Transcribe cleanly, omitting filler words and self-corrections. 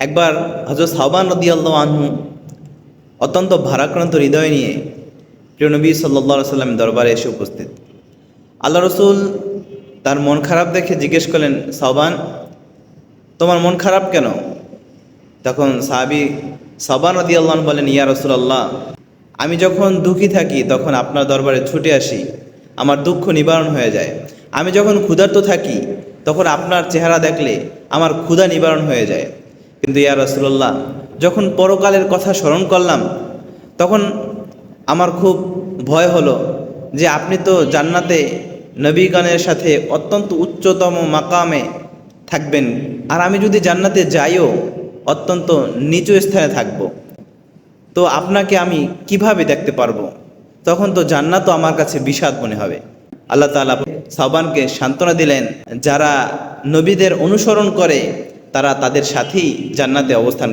একবার হযরত সাওবান রাদিয়াল্লাহু আনহু অত্যন্ত ভারাক্রান্ত হৃদয় নিয়ে প্রিয় নবী সাল্লাল্লাহু আলাইহি সাল্লামের দরবারে এসে উপস্থিত। আল্লাহ রসুল তার মন খারাপ দেখে জিজ্ঞেস করলেন, সাওবান, তোমার মন খারাপ কেন? তখন সাহাবী সাওবান রাদিয়াল্লাহু আনহু বলেন, ইয়া রাসূলুল্লাহ, আমি যখন দুঃখী থাকি তখন আপনার দরবারে ছুটে আসি, আমার দুঃখ নিবারণ হয়ে যায়। আমি যখন ক্ষুধার্ত থাকি তখন আপনার চেহারা দেখলে আমার ক্ষুধা নিবারণ হয়ে যায়। কিন্তু ইয়া রাসূলুল্লাহ, যখন পরকালের কথা স্মরণ করলাম তখন আমার খুব ভয় হলো যে আপনি তো জান্নাতে নবীগণের সাথে অত্যন্ত উচ্চতম মাকামে থাকবেন, আর আমি যদি জান্নাতে যাইও অত্যন্ত নিচু স্থানে থাকব, তো আপনাকে আমি কিভাবে দেখতে পারবো? তখন তো জান্নাতও আমার কাছে বিষাদ মনে হবে। আল্লাহ তাআলা সাওবানকে সান্ত্বনা দিলেন, যারা নবীদের অনুসরণ করে তারা তাদের সাথেই জান্নাতে অবস্থান